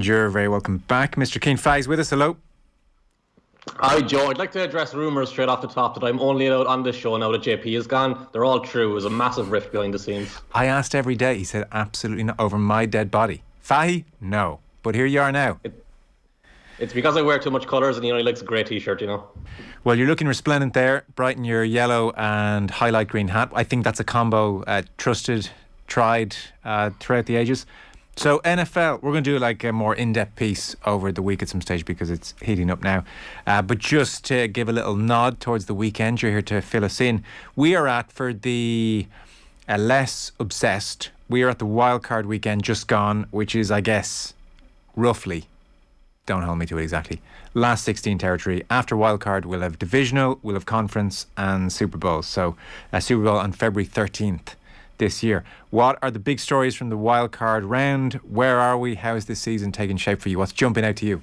You're very welcome back. Mr. Keane Fahey's with us. Hello. Hi, Joe. I'd like to address rumours straight off the top that I'm only allowed on this show now that JP is gone. They're all true. It was a massive rift behind the scenes. I asked every day. He said, absolutely not. Over my dead body. Fahey? No. But here you are now. It's because I wear too much colours and he only likes a grey t-shirt, Well, you're looking resplendent there. Bright in your yellow and highlight green hat. I think that's a combo trusted, tried throughout the ages. So NFL, we're going to do like a more in-depth piece over the week at some stage because it's heating up now. But just to give a little nod towards the weekend, you're here to fill us in. We are at, for the less obsessed, we are at the wildcard weekend just gone, which is, I guess, roughly, don't hold me to it exactly, last 16 territory. After wildcard, we'll have divisional, we'll have conference and Super Bowl. So a Super Bowl on February 13th. This year. What are the big stories from the wildcard round? Where are we? How is this season taking shape for you? What's jumping out to you?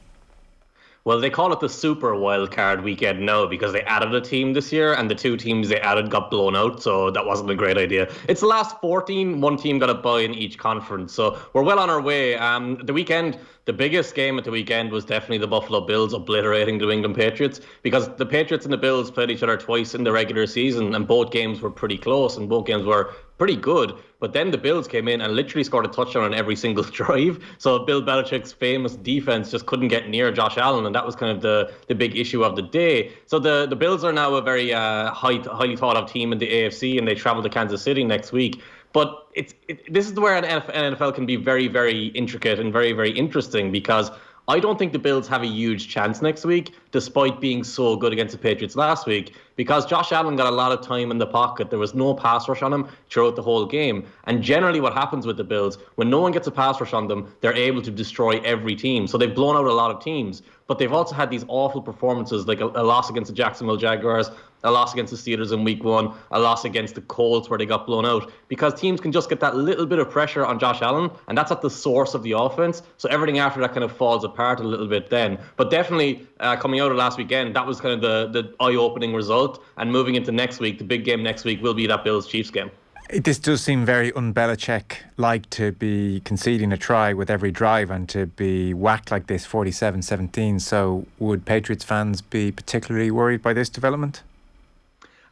Well, they call it the Super Wildcard Weekend now because they added a team this year and the two teams they added got blown out, so that wasn't a great idea. It's the last 14, one team got a bye in each conference, so we're well on our way. The weekend, the biggest game at the weekend was definitely the Buffalo Bills obliterating the New England Patriots, because the Patriots and the Bills played each other twice in the regular season and both games were pretty close and both games were pretty good. But then the Bills came in and literally scored a touchdown on every single drive. So Bill Belichick's famous defense just couldn't get near Josh Allen, and that was kind of the big issue of the day. So the Bills are now a very highly thought of team in the AFC, and they travel to Kansas City next week. But this is where an NFL can be very, very intricate and very, very interesting, because I don't think the Bills have a huge chance next week, despite being so good against the Patriots last week, because Josh Allen got a lot of time in the pocket. There was no pass rush on him throughout the whole game. And generally what happens with the Bills, when no one gets a pass rush on them, they're able to destroy every team. So they've blown out a lot of teams. But they've also had these awful performances, like a loss against the Jacksonville Jaguars, a loss against the Steelers in week 1, a loss against the Colts where they got blown out, because teams can just get that little bit of pressure on Josh Allen, and that's at the source of the offense. So everything after that kind of falls apart a little bit then. But definitely coming out of last weekend, that was kind of the eye-opening result. And moving into next week, the big game next week will be that Bills-Chiefs game. This does seem very un-Belichick-like to be conceding a try with every drive and to be whacked like this 47-17. So would Patriots fans be particularly worried by this development?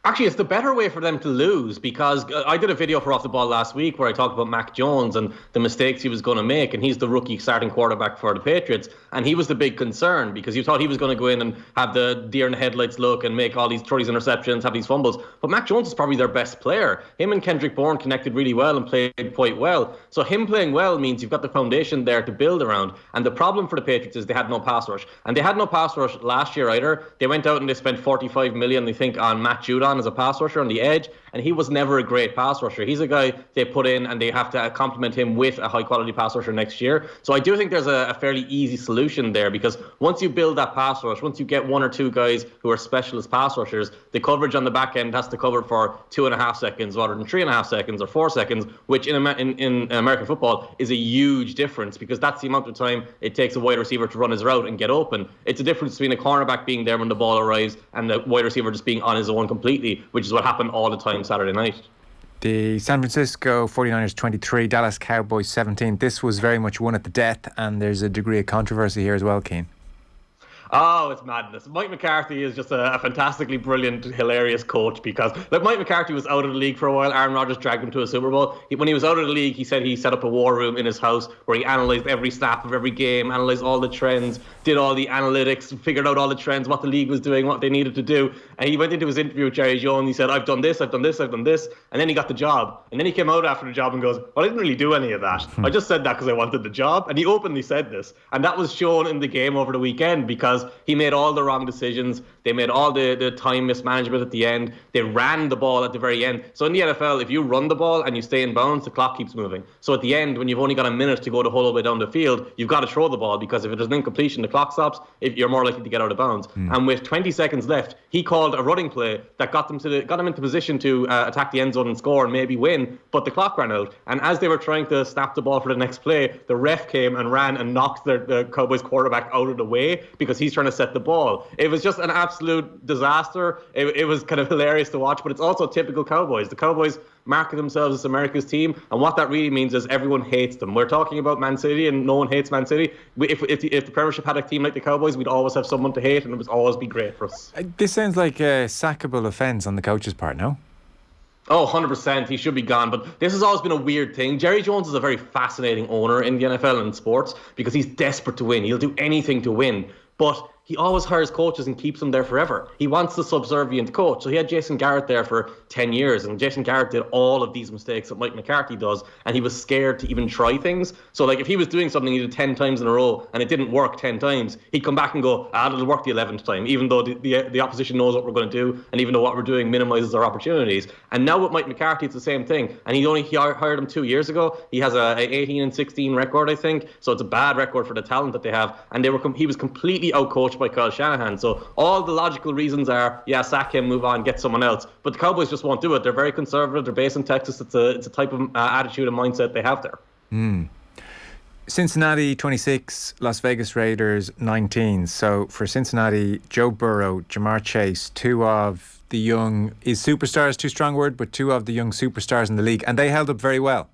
Actually, it's the better way for them to lose, because I did a video for Off the Ball last week where I talked about Mac Jones and the mistakes he was going to make, and he's the rookie starting quarterback for the Patriots, and he was the big concern because you thought he was going to go in and have the deer in the headlights look and make all these throw these interceptions, have these fumbles, but Mac Jones is probably their best player. Him and Kendrick Bourne connected really well and played quite well, so him playing well means you've got the foundation there to build around. And the problem for the Patriots is they had no pass rush, and they had no pass rush last year either. They went out and they spent $45 million, I think, on Matt Judon as a pass rusher on the edge, and he was never a great pass rusher. He's a guy they put in and they have to complement him with a high quality pass rusher next year. So I do think there's a fairly easy solution there, because once you build that pass rush, once you get one or two guys who are specialist pass rushers, the coverage on the back end has to cover for 2.5 seconds rather than 3.5 seconds or 4 seconds, which in American football is a huge difference, because that's the amount of time it takes a wide receiver to run his route and get open. It's a difference between a cornerback being there when the ball arrives and the wide receiver just being on his own completely, which is what happened all the time Saturday night. The San Francisco 49ers 23, Dallas Cowboys 17. This was very much won at the death, and there's a degree of controversy here as well, Cian. Oh, it's madness. Mike McCarthy is just a fantastically brilliant, hilarious coach, because like Mike McCarthy was out of the league for a while. Aaron Rodgers dragged him to a Super Bowl. When he was out of the league, he said he set up a war room in his house where he analysed every snap of every game, analysed all the trends, did all the analytics, figured out all the trends, what the league was doing, what they needed to do. And he went into his interview with Jerry Jones. He said, I've done this, I've done this, I've done this. And then he got the job. And then he came out after the job and goes, well, I didn't really do any of that. I just said that because I wanted the job. And he openly said this. And that was shown in the game over the weekend, because he made all the wrong decisions. They made all the time mismanagement at the end. They ran the ball at the very end. So in the NFL, if you run the ball and you stay in bounds, the clock keeps moving. So at the end, when you've only got a minute to go the whole way down the field, you've got to throw the ball, because if it is an incompletion, the clock stops, if you're more likely to get out of bounds. And with 20 seconds left, he called a running play that got them into position to attack the end zone and score and maybe win, but the clock ran out. And as they were trying to snap the ball for the next play, the ref came and ran and knocked the Cowboys quarterback out of the way, because he's trying to set the ball. It was just an absolute disaster. It was kind of hilarious to watch, but it's also typical Cowboys. The Cowboys market themselves as America's team, and what that really means is everyone hates them. We're talking about Man City, and no one hates Man City. If the Premiership had a team like the Cowboys, we'd always have someone to hate, and it would always be great for us. This sounds like a sackable offence on the coach's part, no? Oh, 100%. He should be gone. But this has always been a weird thing. Jerry Jones is a very fascinating owner in the NFL and sports because he's desperate to win. He'll do anything to win. But he always hires coaches and keeps them there forever. He wants the subservient coach. So he had Jason Garrett there for 10 years, and Jason Garrett did all of these mistakes that Mike McCarthy does, and he was scared to even try things. So like if he was doing something he did 10 times in a row and it didn't work 10 times, he'd come back and go, it'll work the 11th time, even though the opposition knows what we're going to do, and even though what we're doing minimizes our opportunities. And now with Mike McCarthy, it's the same thing. And he hired him 2 years ago. He has a 18-16 record, I think. So it's a bad record for the talent that they have. And he was completely outcoached by Kyle Shanahan. So all the logical reasons are, sack him, move on, get someone else. But the Cowboys just won't do it. They're very conservative. They're based in Texas. It's a type of attitude and mindset they have there. Cincinnati 26, Las Vegas Raiders 19. So for Cincinnati, Joe Burrow, Jamar Chase, two of the young, is superstars too strong a word, but two of the young superstars in the league, and they held up very well.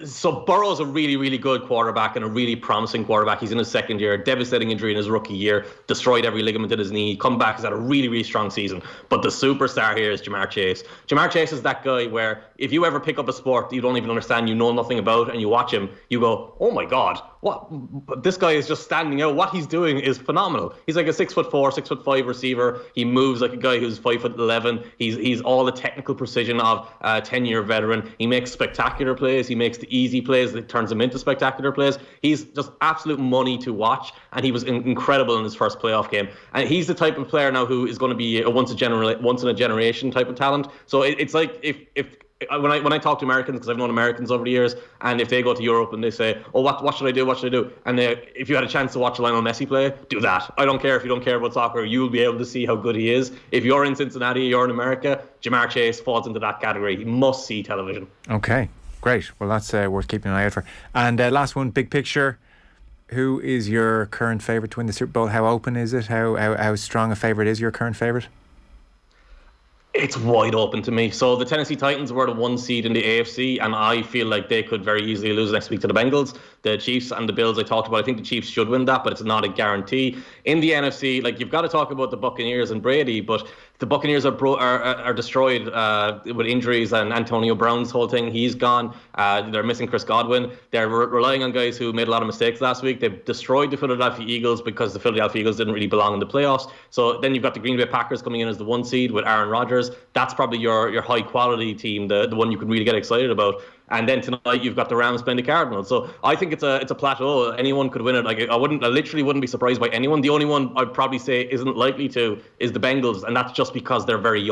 So Burrow's a really, really good quarterback and a really promising quarterback. He's in his second year, devastating injury in his rookie year, destroyed every ligament in his knee, come back, has had a really, really strong season. But the superstar here is Jamar Chase. Jamar Chase is that guy where if you ever pick up a sport you don't even understand, you know nothing about, and you watch him, you go, oh my God, what? This guy is just standing out. What he's doing is phenomenal. He's like a 6'4", 6'5" receiver. He moves like a guy who's 5'11". He's all the technical precision of a 10-year veteran. He makes spectacular plays. He makes the easy plays that turns them into spectacular plays. He's just absolute money to watch, and he was incredible in his first playoff game. And he's the type of player now who is going to be a once in a generation type of talent. So it's like if when I talk to Americans, because I've known Americans over the years, and if they go to Europe and they say, oh, what should I do? What should I do? And if you had a chance to watch Lionel Messi play, do that. I don't care if you don't care about soccer. You'll be able to see how good he is. If you're in Cincinnati, you're in America, Jamar Chase falls into that category. He must see television. Okay, great. Well, that's worth keeping an eye out for. And last one, big picture. Who is your current favourite to win the Super Bowl? How open is it? How strong a favourite is your current favourite? It's wide open to me. So the Tennessee Titans were the 1 seed in the AFC, and I feel like they could very easily lose next week to the Bengals. The Chiefs and the Bills I talked about, I think the Chiefs should win that, but it's not a guarantee. In the NFC, like, you've got to talk about the Buccaneers and Brady, but the Buccaneers are destroyed with injuries, and Antonio Brown's whole thing, he's gone. They're missing Chris Godwin. They're relying on guys who made a lot of mistakes last week. They've destroyed the Philadelphia Eagles because the Philadelphia Eagles didn't really belong in the playoffs. So then you've got the Green Bay Packers coming in as the 1 seed with Aaron Rodgers. That's probably your high quality team, the one you can really get excited about. And then tonight you've got the Rams playing the Cardinals. So I think it's a plateau. Anyone could win it. Like, I literally wouldn't be surprised by anyone. The only one I'd probably say isn't likely to is the Bengals, and that's just because they're very young.